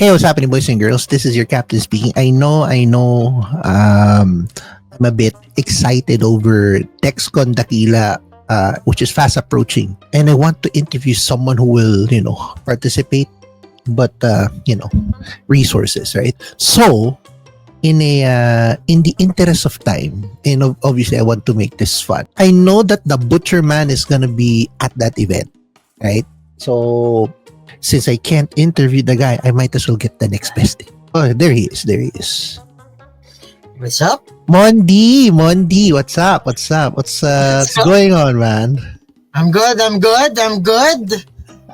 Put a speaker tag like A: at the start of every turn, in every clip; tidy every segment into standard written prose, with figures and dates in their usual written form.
A: Hey, what's happening, boys and girls? This is your captain speaking. I know. I'm a bit excited over Dexcon DAKILA, which is fast approaching, and I want to interview someone who will, participate. But resources, right? So, in the interest of time, and obviously, I want to make this fun. I know that the Butcherman is gonna be at that event, right? So, since I can't interview the guy, I might as well get the next best thing. Oh, there he is.
B: What's up?
A: Mondi, what's up? What's going on, man?
B: I'm good.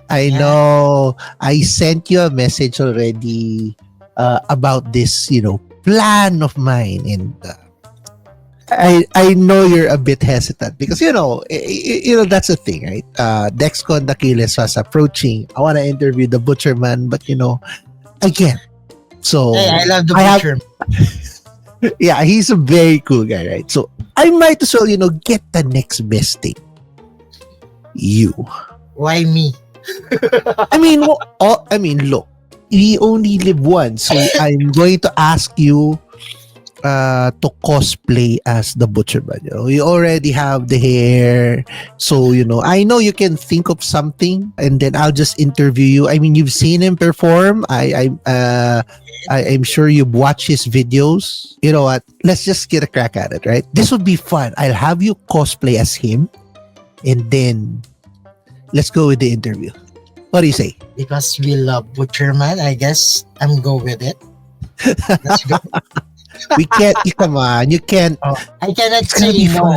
A: I know. I sent you a message already about this, plan of mine, and I know you're a bit hesitant because that's the thing, right? Dexcon DAKILA is fast approaching. I want to interview the Butcherman, but I can't. So
B: Hey, I love the Butcher.
A: Yeah, he's a very cool guy, right? So I might as well, get the next best thing. You.
B: Why me?
A: Look, we only live once, so I'm going to ask you to cosplay as the Butcherman. You already have the hair, so I know you can think of something, and then I'll just interview you. You've seen him perform. I'm sure you've watched his videos. You know what? Let's just get a crack at it, right? This would be fun. I'll have you cosplay as him, and then let's go with the interview. What do you say?
B: Because we love Butcherman, I guess I'm go with it. Let's go.
A: We can't. Come on, you can't.
B: I cannot say no.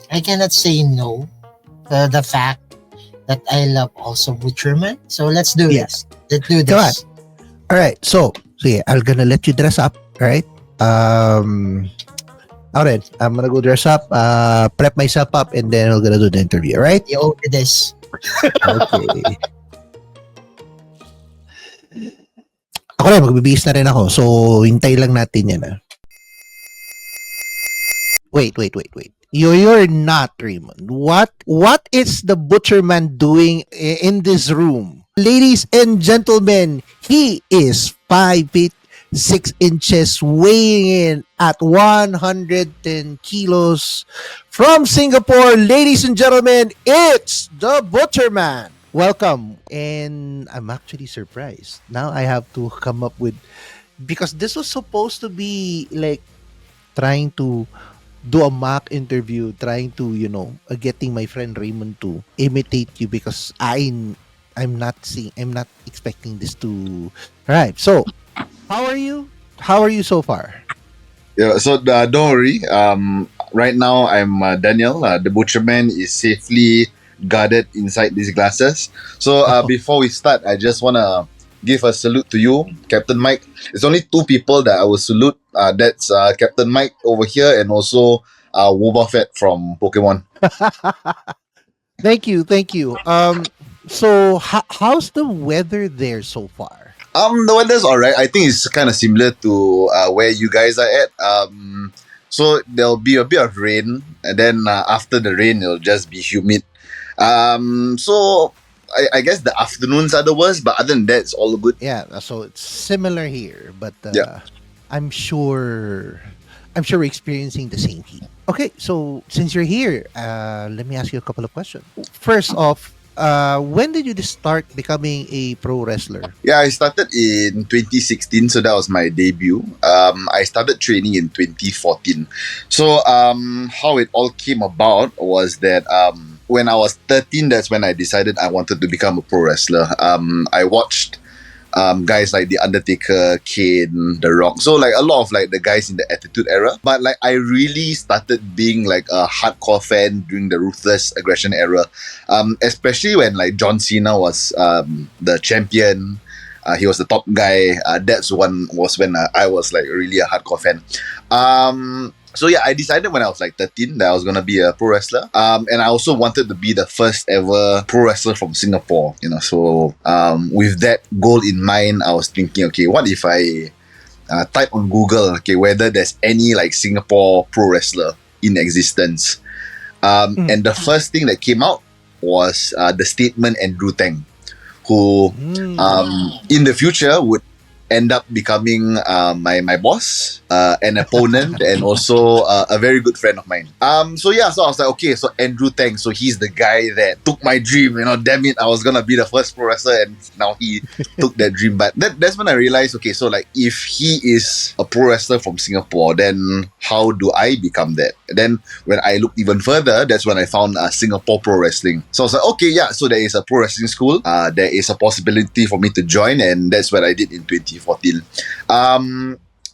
B: I cannot say no to the fact that I love also Butcherman. So let's do this. Let's do this.
A: Come on. All right. So yeah, I'm gonna let you dress up. All right. All right. I'm gonna go dress up. Prep myself up, and then we're gonna do the interview. All right.
B: You owe me this.
A: Okay. Ako rin, magbibihis na rin ako. So, hintay lang natin yan. Wait. You're not, Raymond. What is the Butcherman doing in this room? Ladies and gentlemen, he is 5 feet 6 inches, weighing in at 110 kilos. From Singapore, ladies and gentlemen, it's the Butcherman. Welcome. And I'm actually surprised. Now I have to come up with, because this was supposed to be like trying to do a mock interview, trying to, getting my friend Raymond to imitate you, because I'm not expecting this to. Right. So, how are you? How are you so far?
C: Yeah, so don't worry. Right now I'm Daniel. The Butcherman is safely guarded inside these glasses. So before we start, I just want to give a salute to you, Captain Mike. It's only two people that I will salute. That's Captain Mike over here, and also Boba Fett from Pokemon.
A: Thank you. So how's the weather there so far?
C: The weather's alright. I think it's kind of similar to where you guys are at. So there'll be a bit of rain, and then after the rain, it'll just be humid. So I guess the afternoons are the worst, but other than that, it's all good.
A: Yeah, so it's similar here, but I'm sure we're experiencing the same heat. Okay, so since you're here, let me ask you a couple of questions. First off, when did you start becoming a pro wrestler?
C: Yeah, I started in 2016, so that was my debut. I started training in 2014. So how it all came about was that when I was 13, that's when I decided I wanted to become a pro wrestler. I watched guys like The Undertaker, Kane, The Rock. So like a lot of like the guys in the Attitude Era. But like I really started being like a hardcore fan during the Ruthless Aggression Era. Especially when like John Cena was the champion. He was the top guy. That's when I was like really a hardcore fan. So yeah, I decided when I was like 13 that I was gonna be a pro wrestler. And I also wanted to be the first ever pro wrestler from Singapore. So with that goal in mind, I was thinking, okay, what if I type on Google, okay, whether there's any like Singapore pro wrestler in existence. And the first thing that came out was the statement Andrew Tang, who in the future would end up becoming my boss, an opponent, and also a very good friend of mine. So I was like, okay, so Andrew Tang, so he's the guy that took my dream. Damn it, I was gonna be the first pro wrestler, and now he took that dream. But that's when I realized, okay, so like if he is a pro wrestler from Singapore, then how do I become that? Then when I looked even further, that's when I found Singapore Pro Wrestling. So I was like, okay, yeah, so there is a pro wrestling school. There is a possibility for me to join, and that's what I did in 2014.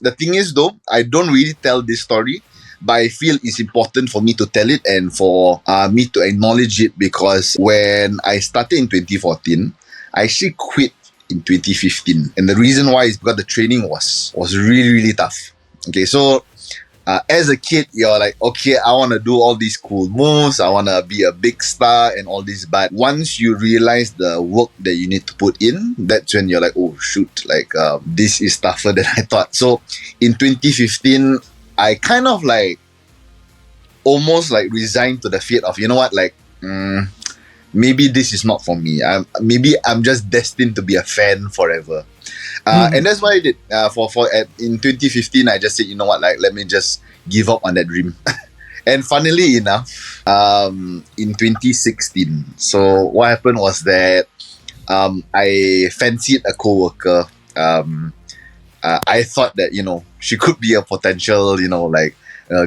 C: The thing is, though, I don't really tell this story, but I feel it's important for me to tell it and for me to acknowledge it, because when I started in 2014, I actually quit in 2015. And the reason why is because the training was really, really tough. Okay, so as a kid, you're like, okay, I want to do all these cool moves. I want to be a big star and all this. But once you realize the work that you need to put in, that's when you're like, oh, shoot, like this is tougher than I thought. So in 2015, I kind of like almost like resigned to the fate of, you know what, like, maybe this is not for me. Maybe I'm just destined to be a fan forever. And that's what I did. In 2015, I just said, you know what, like, let me just give up on that dream. And funnily enough, in 2016, so what happened was that I fancied a coworker. I thought that, she could be a potential, like,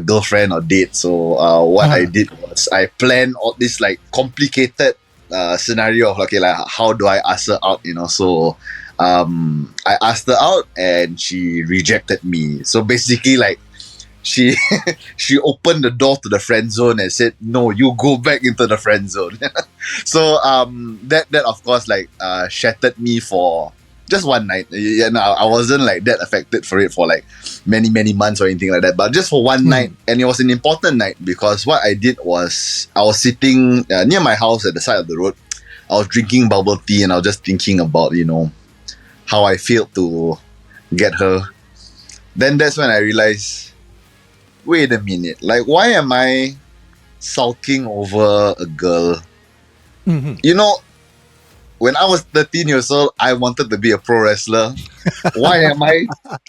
C: girlfriend or date. So what I did was I planned all this like complicated scenario of okay, like how do I ask her out? So I asked her out and she rejected me. So basically, like she she opened the door to the friend zone and said, "No, you go back into the friend zone." So that of course like shattered me for just one night. I wasn't like that affected for it for like many months or anything like that, but just for one night. And it was an important night because what I did was I was sitting near my house at the side of the road. I was drinking bubble tea and I was just thinking about how I failed to get her. Then that's when I realized, wait a minute, like why am I sulking over a girl? When I was 13 years old, I wanted to be a pro wrestler. Why am I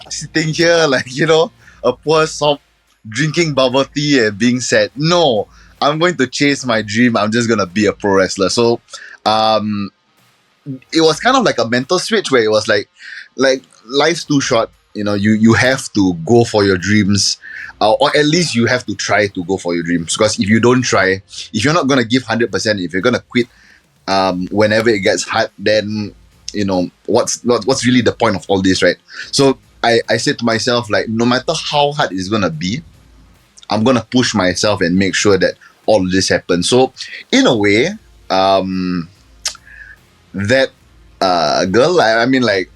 C: sitting here like, a poor sop drinking bubble tea and being sad? No, I'm going to chase my dream. I'm just going to be a pro wrestler. So it was kind of like a mental switch where it was like life's too short. You have to go for your dreams. Or at least you have to try to go for your dreams. Because if you don't try, if you're not going to give 100%, if you're going to quit, whenever it gets hard, then what's really the point of all this, right? So I said to myself, like, no matter how hard it's gonna be, I'm gonna push myself and make sure that all of this happens. So in a way, that girl, I mean, like,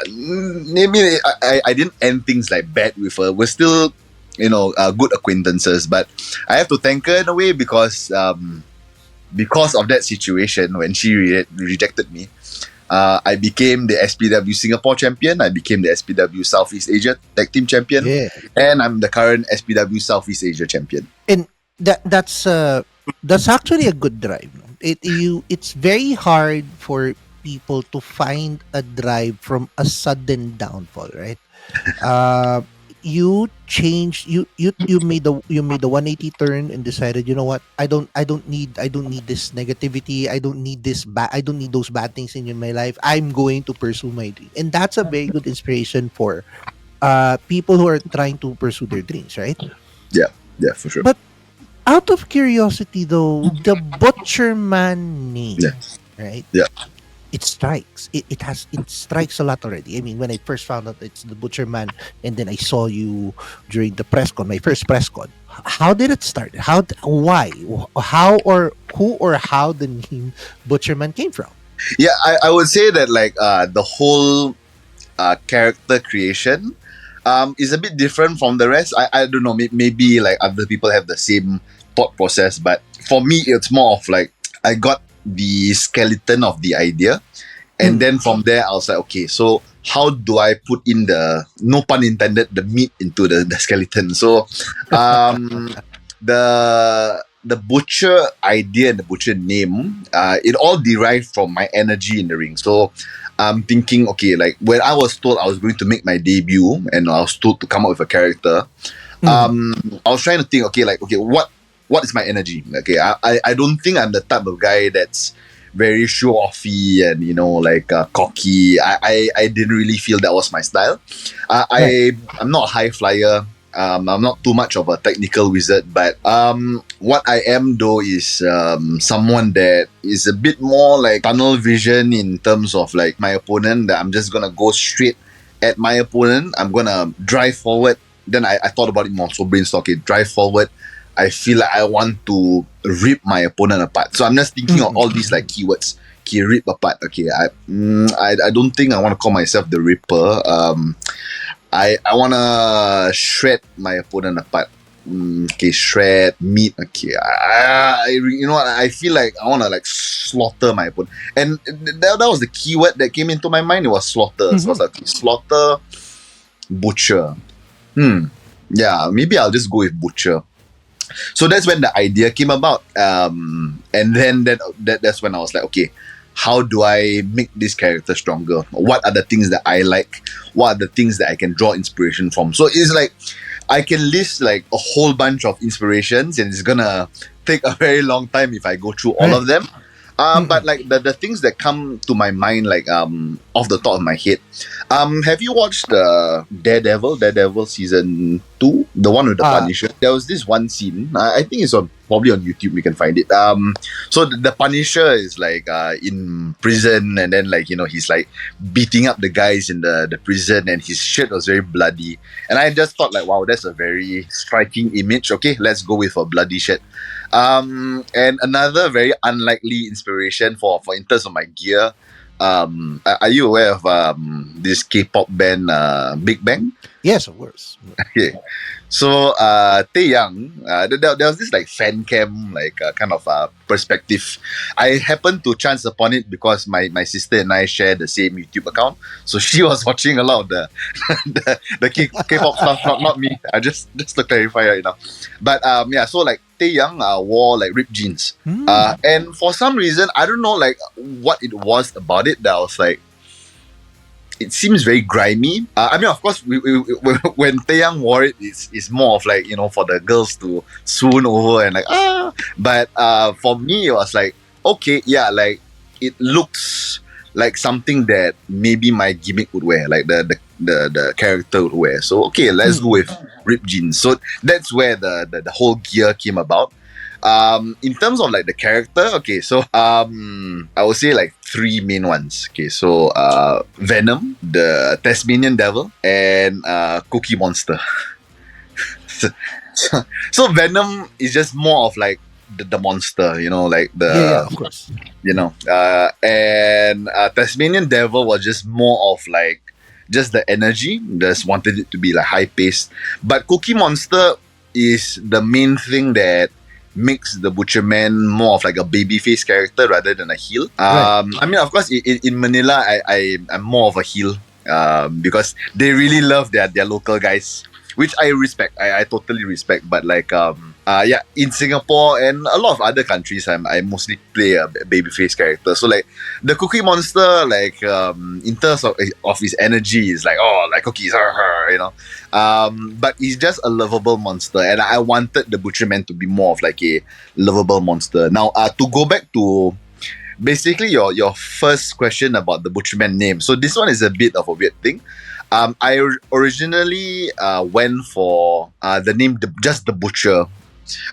C: maybe I didn't end things like bad with her. We're still good acquaintances, but I have to thank her in a way because of that situation when she rejected me, I became the SPW Singapore champion. I became the SPW Southeast Asia Tag Team champion, and I'm the current SPW Southeast Asia champion.
A: And that's actually a good drive. It's very hard for people to find a drive from a sudden downfall, right? You changed, you made the 180 turn and decided, you know what, I don't need this negativity, I don't need those bad things in my life. I'm going to pursue my dream. And that's a very good inspiration for people who are trying to pursue their dreams, right?
C: Yeah, for sure.
A: But out of curiosity though, the Butcherman name, right? It strikes. It strikes a lot already. I mean, when I first found out it's the Butcherman, and then I saw you during the press con, my first press con. How did it start? Why? How or who or how the name Butcherman came from?
C: Yeah, I would say that like the whole character creation is a bit different from the rest. I don't know. Maybe like other people have the same thought process, but for me, it's more of like I got the skeleton of the idea, and then from there I was like, okay, so how do I put in the, no pun intended, the meat into the skeleton? So the butcher idea and the butcher name, it all derived from my energy in the ring. So I'm thinking, okay, like when I was told I was going to make my debut and I was told to come up with a character, I was trying to think, okay, like, okay, what is my energy? Okay, I don't think I'm the type of guy that's very show-offy and, you know, like cocky. I didn't really feel that was my style. I'm not a high flyer. I'm not too much of a technical wizard, but what I am though is someone that is a bit more like tunnel vision in terms of like my opponent, that I'm just gonna go straight at my opponent. I'm gonna drive forward. Then I thought about it more, so brainstorm, okay, drive forward. I feel like I want to rip my opponent apart. So I'm just thinking of all these like keywords. Okay, rip apart. Okay, I don't think I want to call myself the Ripper. I want to shred my opponent apart. Okay, shred, meat. Okay, you know what? I feel like I want to like slaughter my opponent. And that was the keyword that came into my mind. It was slaughter. So I was like, okay, slaughter, butcher. Yeah, maybe I'll just go with butcher. So that's when the idea came about. And then that's when I was like, okay, how do I make this character stronger? What are the things that I like? What are the things that I can draw inspiration from? So it's like I can list like a whole bunch of inspirations, and it's gonna take a very long time if I go through all of them. But like the things that come to my mind, like off the top of my head, have you watched Daredevil season 2, the one with the Punisher? There was this one scene. I think it's probably on YouTube. You can find it. So the Punisher is like in prison, and then like, you know, he's like beating up the guys in the prison, and his shirt was very bloody. And I just thought like, wow, that's a very striking image. Okay, let's go with a bloody shirt. And another very unlikely inspiration for in terms of my gear. Are you aware of this K-pop band Big Bang?
A: Yes, of course.
C: Okay. So Taeyang, there was this like fan cam, like kind of perspective. I happened to chance upon it because my sister and I share the same YouTube account. So she was watching a lot of the K-pop stuff, not me. I just to clarify right now. But yeah, so like Taeyang wore like ripped jeans. And for some reason, I don't know like what it was about it, that I was like, it seems very grimy. I mean, of course, when Taeyang wore it, it's more of like, you know, for the girls to swoon over and like, But for me, it was like, okay, yeah, like it looks like something that maybe my gimmick would wear, like the character would wear. So okay, let's go with ripped jeans. So that's where the whole gear came about. In terms of like the character, okay, so I would say like 3 main ones. Okay, so Venom, the Tasmanian Devil, and Cookie Monster. so Venom is just more of like the monster, you know, like
A: Yeah, of course.
C: you know, and Tasmanian Devil was just more of like just the energy. Just wanted it to be like high paced. But Cookie Monster is the main thing that makes the Butcherman more of like a babyface character rather than a heel. I mean, of course, in Manila, I'm more of a heel because they really love their local guys, which I respect. I totally respect. But like, yeah, in Singapore and a lot of other countries, I mostly play a babyface character. So like the Cookie Monster, like in terms of his energy, is like, oh, like cookies, you know. But he's just a lovable monster, and I wanted the Butcherman to be more of like a lovable monster. Now, to go back to basically your first question about the Butcherman name. So this one is a bit of a weird thing. I originally went for the name just the Butcher.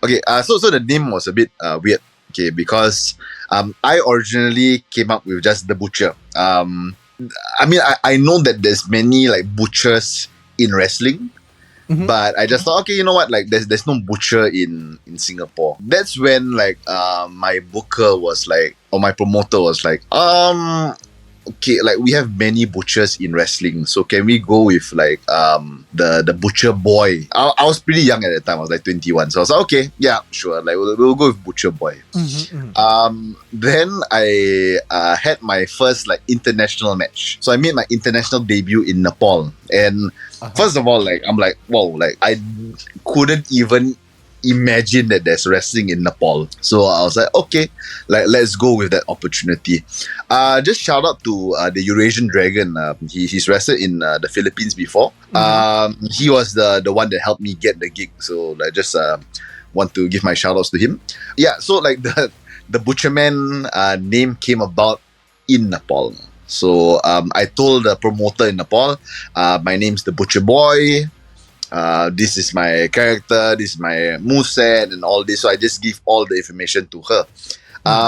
C: Okay, so the name was a bit weird. Okay, because I originally came up with just the Butcher. I mean, I know that there's many like butchers in wrestling, but I just thought, okay, you know what? Like, there's no butcher in Singapore. That's when like my booker was like, or my promoter was like, okay, like we have many butchers in wrestling, so can we go with like the Butcher Boy? I was pretty young at that time. I was like 21, so I was like, okay, yeah, sure, like we'll go with Butcher Boy. Then I had my first like international match. So I made my international debut in Nepal, and first of all, like I'm like, wow, like I couldn't even imagine that there's wrestling in Nepal. So I was like, okay, like let's go with that opportunity. Just shout out to the Eurasian Dragon. He's wrestled in the Philippines before. He was the one that helped me get the gig. So like just want to give my shout outs to him. Yeah, so like the Butcherman name came about in Nepal. So I told the promoter in Nepal, my name's the Butcher Boy. This is my character, this is my moveset and all this. So I just give all the information to her.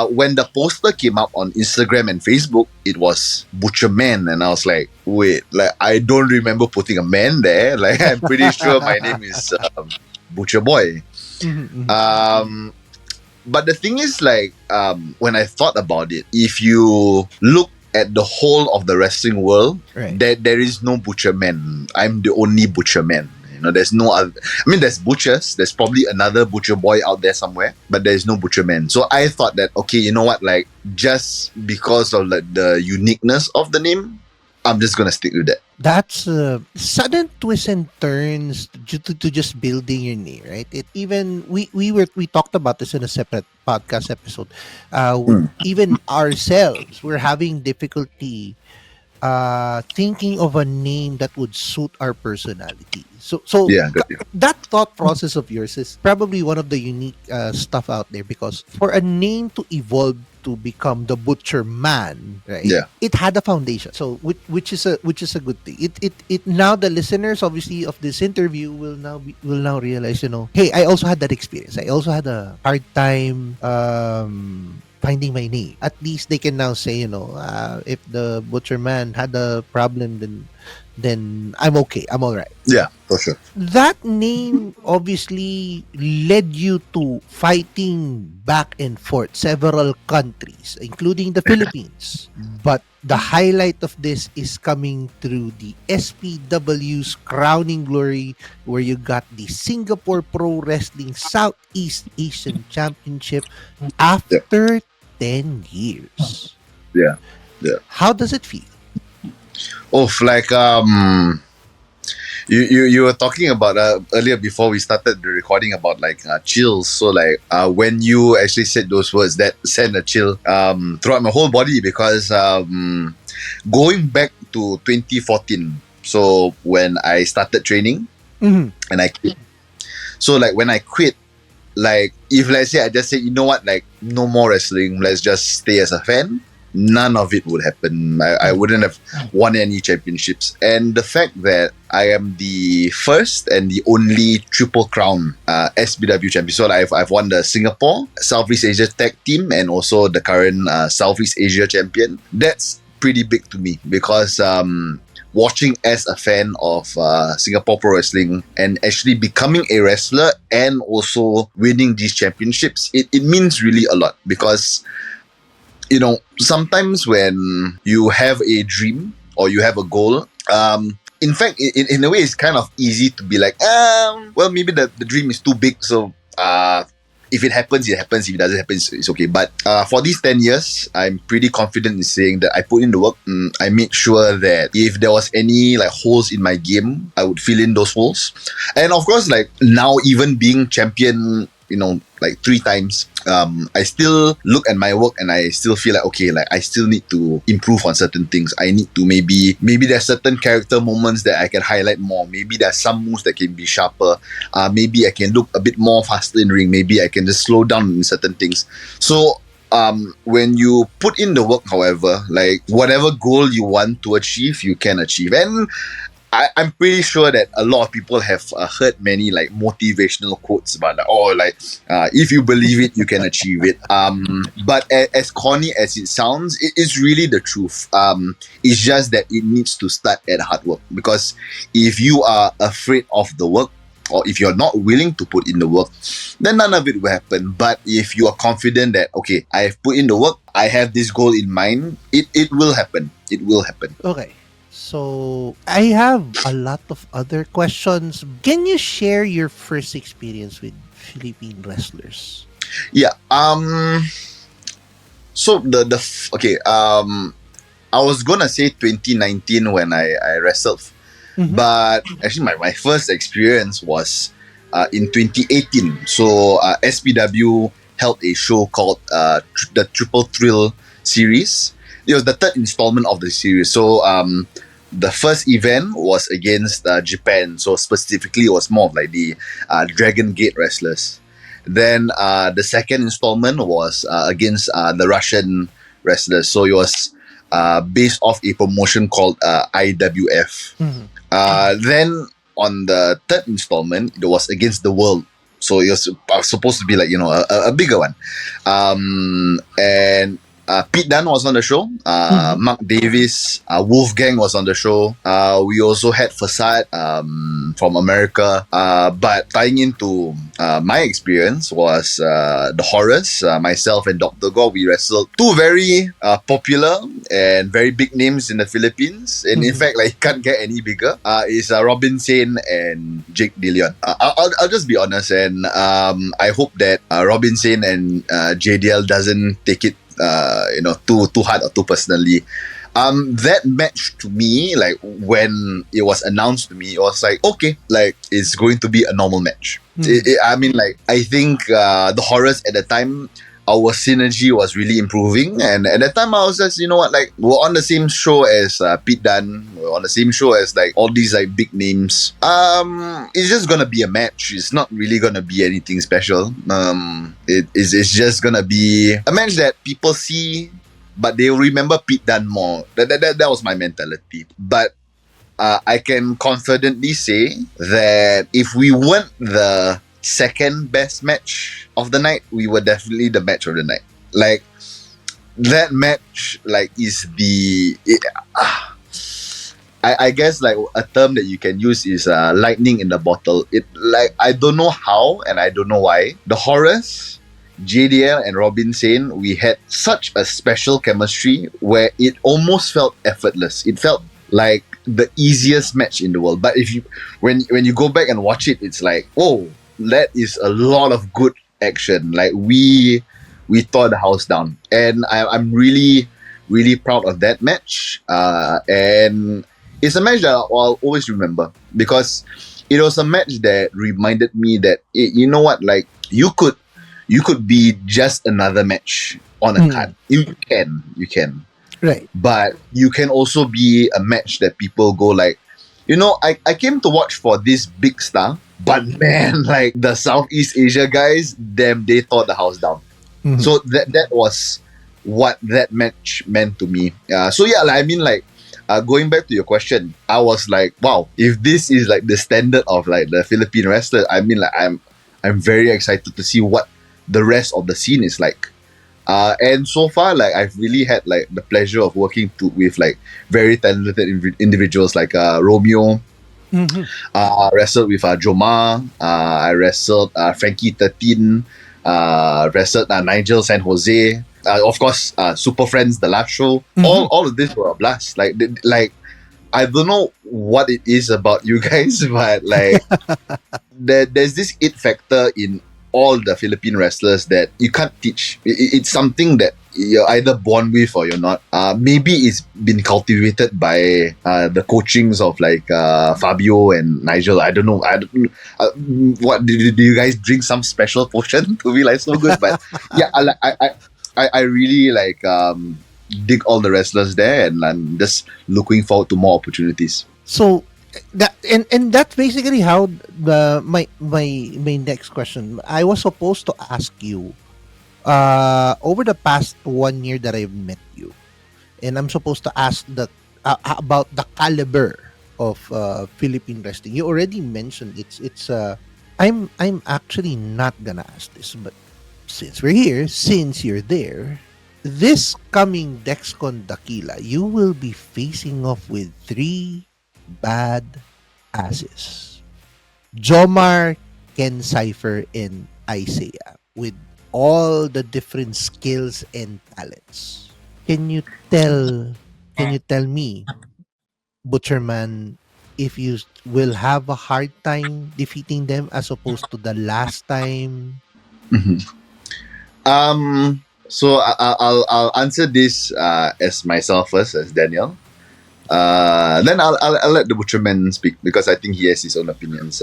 C: When the poster came up on Instagram and Facebook, it was Butcherman, and I was like, wait, like I don't remember putting a man there. Like I'm pretty sure my name is Butcher Boy. But the thing is, like, when I thought about it, if you look at the whole of the wrestling world,
A: Right.
C: there is no Butcherman. I'm the only Butcherman. You know, there's no other. I mean, there's butchers. There's probably another Butcher Boy out there somewhere, but there's no Butcherman. So I thought that, okay, you know what? Like, just because of like the uniqueness of the name, I'm just gonna stick with that.
A: That's sudden twists and turns to just building your name, right? It even we talked about this in a separate podcast episode. Even ourselves, we're having difficulty thinking of a name that would suit our personality. So
C: Yeah, got you.
A: that thought process of yours is probably one of the unique stuff out there, because for a name to evolve to become the Butcher Man, right?
C: Yeah.
A: It had a foundation, so which is a good thing. It now the listeners obviously of this interview will now realize, you know, hey, I also had that experience. I also had a hard time finding my name. At least they can now say, you know, if the Butcher Man had a problem, then I'm okay. I'm all right.
C: Yeah, for sure.
A: That name obviously led you to fighting back and forth several countries, including the Philippines. But the highlight of this is coming through the SPW's crowning glory, where you got the Singapore Pro Wrestling Southeast Asian Championship after 10 years.
C: Yeah. Yeah.
A: How does it feel?
C: Like you were talking about earlier before we started the recording about like chills. So like when you actually said those words, that sent a chill throughout my whole body, because going back to 2014, so when I started training and I quit. So like when I quit, like if let's say I just say, you know what, like no more wrestling, let's just stay as a fan, none of it would happen. I wouldn't have won any championships. And the fact that I am the first and the only Triple Crown SBW champion. So I've won the Singapore Southeast Asia Tag Team and also the current Southeast Asia champion. That's pretty big to me, because watching as a fan of Singapore Pro Wrestling and actually becoming a wrestler and also winning these championships, it means really a lot. Because, you know, sometimes when you have a dream or you have a goal, in fact, in a way, it's kind of easy to be like, well, maybe the dream is too big. So if it happens, it happens. If it doesn't happen, it's okay. But for these 10 years, I'm pretty confident in saying that I put in the work. I made sure that if there was any like holes in my game, I would fill in those holes. And of course, like now, even being champion, you know, like 3 times, I still look at my work and I still feel like, okay, like I still need to improve on certain things. I need to maybe there's certain character moments that I can highlight more. Maybe there's some moves that can be sharper. Maybe I can look a bit more faster in ring. Maybe I can just slow down in certain things. So when you put in the work, however, like whatever goal you want to achieve, you can achieve. And I'm pretty sure that a lot of people have heard many like motivational quotes about like, if you believe it, you can achieve it. But as corny as it sounds, it is really the truth. It's just that it needs to start at hard work. Because if you are afraid of the work, or if you're not willing to put in the work, then none of it will happen. But if you are confident that, okay, I have put in the work, I have this goal in mind, it will happen. It will happen.
A: Okay. So I have a lot of other questions. Can you share your first experience with Philippine wrestlers?
C: Yeah. So okay. I was gonna say 2019 when I wrestled, but actually my first experience was in 2018. So SPW held a show called the Triple Thrill series. It was the third installment of the series. So the first event was against Japan. So specifically, it was more of like the Dragon Gate wrestlers. Then the second installment was against the Russian wrestlers. So it was based off a promotion called IWF. Then on the third installment, it was against the world. So it was supposed to be like, a bigger one. And Pete Dunne was on the show. Mark Davis, Wolfgang was on the show. We also had Facade from America. But tying into my experience was the Horrors. Myself and Dr. Gore, we wrestled two very popular and very big names in the Philippines. And in fact, like, can't get any bigger. Is Robin Sane and Jake DeLeon. I'll just be honest, and I hope that Robin Sane and JDL doesn't take it too hard or too personally. That match to me, like when it was announced to me, it was like, okay, like it's going to be a normal match. I think the Horrors at the time, our synergy was really improving, and at that time I was just, like, we're on the same show as Pete Dunne, we're on the same show as like all these like big names. It's just gonna be a match. It's not really gonna be anything special. It's just gonna be a match that people see, but they'll remember Pete Dunne more. That was my mentality. But I can confidently say that if we weren't the second best match of the night, we were definitely the match of the night. Like, that match, like, is I guess like a term that you can use is lightning in the bottle. It, like, I don't know how and I don't know why. The Horrors, JDL and Robin Sane, we had such a special chemistry where it almost felt effortless. It felt like the easiest match in the world. But when you go back and watch it, it's like, oh, that is a lot of good action. Like, we tore the house down, and I'm really, really proud of that match. And it's a match that I'll always remember, because it was a match that reminded me that you know what, like, you could be just another match on a card. You can,
A: Right.
C: but you can also be a match that people go like, I came to watch for this big star. But man, like the Southeast Asia guys, damn, they tore the house down. So that was what that match meant to me. Going back to your question, I was like, wow, if this is like the standard of like the Philippine wrestler, I'm very excited to see what the rest of the scene is like. And so far, like, I've really had like the pleasure of working with like very talented individuals like Romeo. I wrestled with Jomar. I wrestled Frankie 13. Wrestled Nigel San Jose. Of course, Super Friends, the last show. All of this were a blast. Like I don't know what it is about you guys, but like there's this it factor in all the Philippine wrestlers that you can't teach. It's something that you're either born with or you're not. Maybe it's been cultivated by the coachings of like Fabio and Nigel. I don't know. What do you guys drink some special potion to be like so good? But yeah, I really like dig all the wrestlers there, and I'm just looking forward to more opportunities.
A: So and that's basically how my next question. I was supposed to ask you over the past 1 year that I've met you, and I'm supposed to ask about the caliber of Philippine wrestling. You already mentioned it's I'm actually not gonna ask this, but since we're here, since you're there, this coming Dexcon Dakila, you will be facing off with 3 bad asses: Jomar, Ken Cypher, and Isaiah, with all the different skills and talents. Can you tell me, Butcherman, if you will have a hard time defeating them as opposed to the last time?
C: So I'll answer this as myself first, as Daniel. Then I'll let the Butcherman speak, because I think he has his own opinions.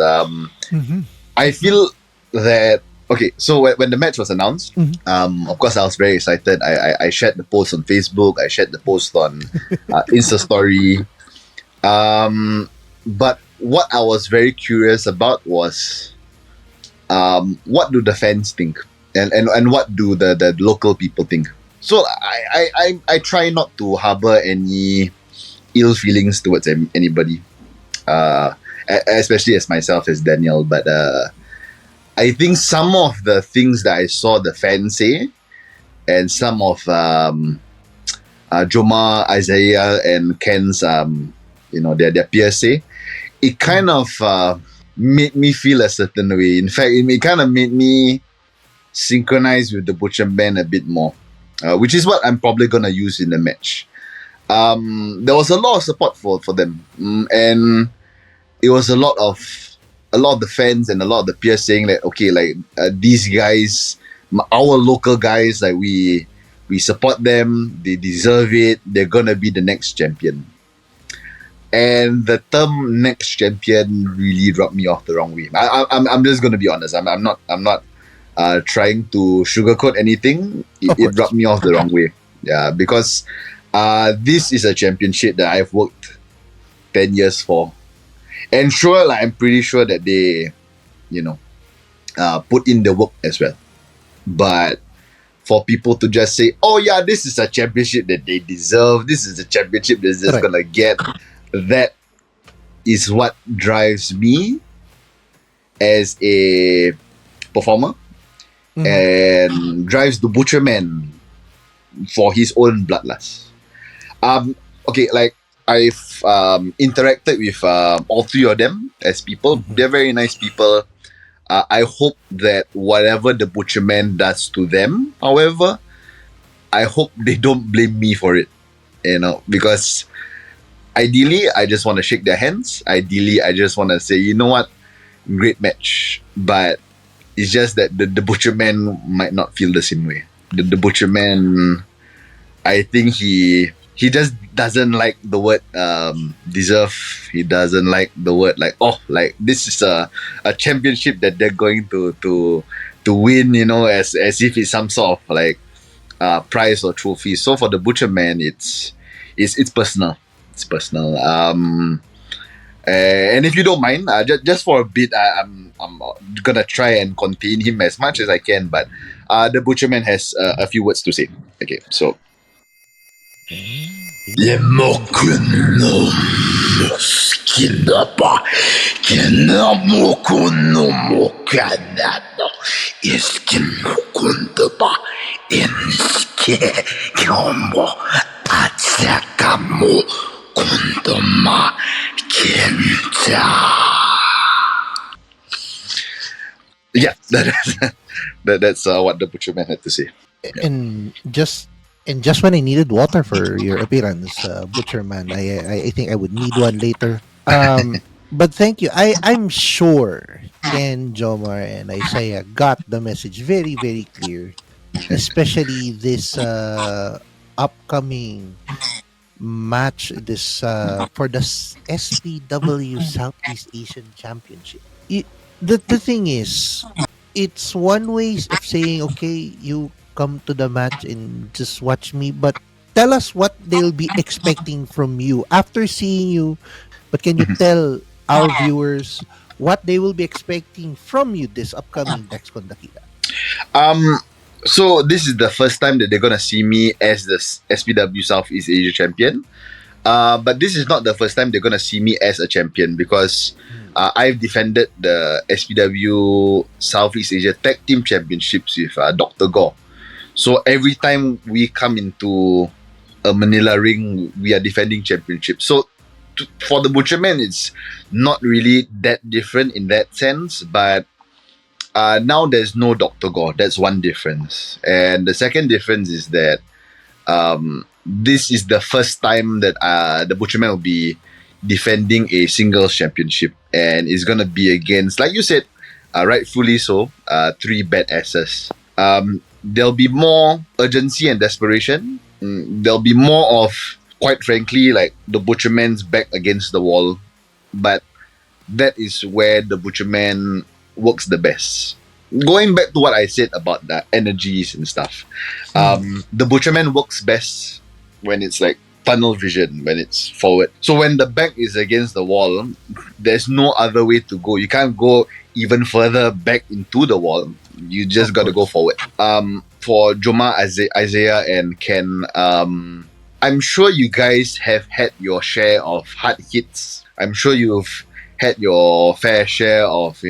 C: I feel that okay. So when the match was announced,
A: Mhm.
C: of course I was very excited. I shared the post on Facebook. I shared the post on Insta Story. But what I was very curious about was what do the fans think, and what do the local people think. So I try not to harbor any ill feelings towards anybody, especially as myself as Daniel. But I think some of the things that I saw the fans say, and some of Joma, Isaiah, and Ken's their peers say, it kind of made me feel a certain way. In fact, it kind of made me synchronize with the Butcher band a bit more, which is what I'm probably gonna use in the match. There was a lot of support for them, and it was a lot of the fans and a lot of the peers saying that okay, like these guys, our local guys, like we support them, they deserve it, they're gonna be the next champion. And the term "next champion" really rubbed me off the wrong way. I'm just gonna be honest. I'm not trying to sugarcoat anything. It rubbed me off the wrong way. Yeah, because this is a championship that I've worked 10 years for. And sure, like, I'm pretty sure that they, put in the work as well. But for people to just say, oh yeah, this is a championship that they deserve, this is a championship that's just gonna get, that is what drives me as a performer, and drives the Butcherman for his own bloodlust. Okay, like I've interacted with all three of them as people. They're very nice people. I hope that whatever the Butcherman does to them, however, I hope they don't blame me for it. Because ideally, I just want to shake their hands. Ideally, I just want to say, you know what, great match. But it's just that the Butcherman might not feel the same way. The Butcherman, I think he just doesn't like the word deserve. He doesn't like the word like, oh, like this is a championship that they're going to win, as if it's some sort of like prize or trophy. So for the Butcherman, it's personal. It's personal. And if you don't mind, just for a bit, I'm gonna try and contain him as much as I can. But the Butcherman has a few words to say. Okay, so. Yeah, that's what the Butcherman had to say.
A: And just when I needed water for your appearance, Butcherman, I think I would need one later. But thank you. I'm sure Ken, Jomar, and Isaiah got the message very, very clear, especially this upcoming match, this for the SPW Southeast Asian Championship. The thing is, it's one way of saying, okay, you come to the match and just watch me, but tell us what they'll be expecting from you after seeing you. But can you tell our viewers what they will be expecting from you this upcoming Dexcon Dakila?
C: So this is the first time that they're gonna see me as the SPW Southeast Asia champion. But this is not the first time they're gonna see me as a champion, because I've defended the SPW Southeast Asia Tag Team Championships with Dr. Gore. So every time we come into a Manila ring, we are defending championships. So for the Butcherman, it's not really that different in that sense. But now there's no Dr. Gore. That's one difference. And the second difference is that this is the first time that the Butcherman will be defending a singles championship, and it's gonna be against, like you said, rightfully so, three badasses. There'll be more urgency and desperation. There'll be more of, quite frankly, like the Butcherman's back against the wall. But that is where the Butcherman works the best. Going back to what I said about the energies and stuff, the Butcherman works best when it's like tunnel vision, when it's forward. So when the back is against the wall, there's no other way to go. You can't go even further back into the wall. You just got to go forward. For Joma, Isaiah, and Ken, I'm sure you guys have had your share of hard hits. I'm sure you've had your fair share of,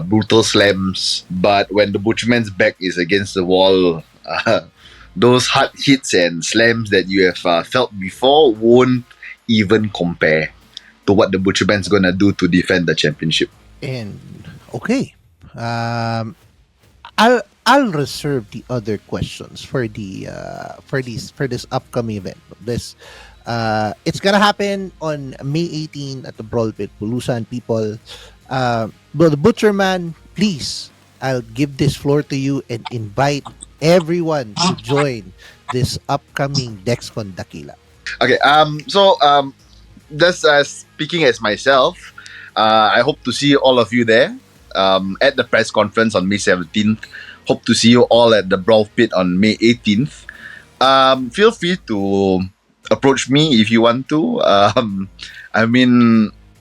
C: brutal slams. But when the Butcherman's back is against the wall, those hard hits and slams that you have felt before won't even compare to what the Butcherman's gonna do to defend the championship.
A: And okay, I'll reserve the other questions for the for this upcoming event. This it's gonna happen on May 18 at the Brawl Pit Pulusan. People, well, the Butcherman, please, I'll give this floor to you and invite everyone to join this upcoming Dexcon Dakila.
C: Okay. Just speaking as myself, I hope to see all of you there at the press conference on May 17th. Hope to see you all at the Brawl Pit on May 18th. Feel free to approach me if you want to.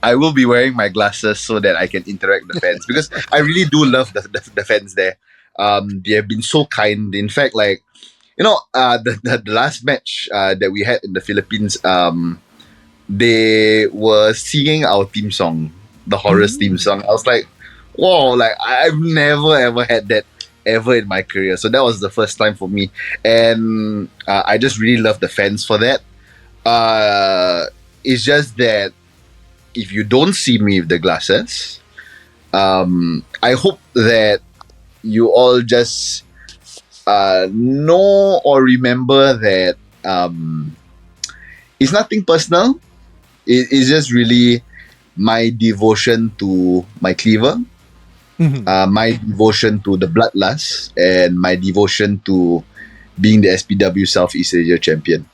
C: I will be wearing my glasses so that I can interact with the fans because I really do love the fans there. They have been so kind. In fact, the last match that we had in the Philippines, they were singing our theme song, the Horus theme song. I was like, whoa, like I've never ever had that ever in my career. So that was the first time for me. And I just really love the fans for that. It's just that if you don't see me with the glasses, I hope that you all just know or remember that it's nothing personal. It's just really my devotion to my cleaver, my devotion to the bloodlust, and my devotion to being the SPW Southeast Asia champion.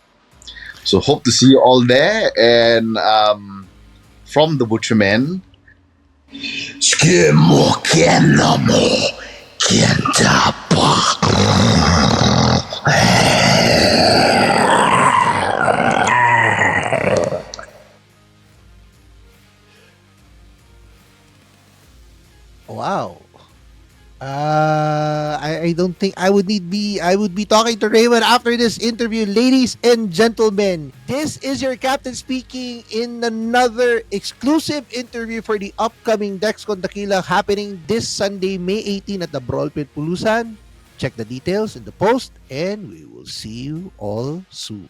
C: So hope to see you all there. And from the Butcherman,
A: Wow. I don't think I would be talking to Raymond after this interview. Ladies and gentlemen, this is your captain speaking in another exclusive interview for the upcoming Dexcon Dakila happening this Sunday, May 18 at the Brawl Pit Pulusan. Check the details in the post and we will see you all soon.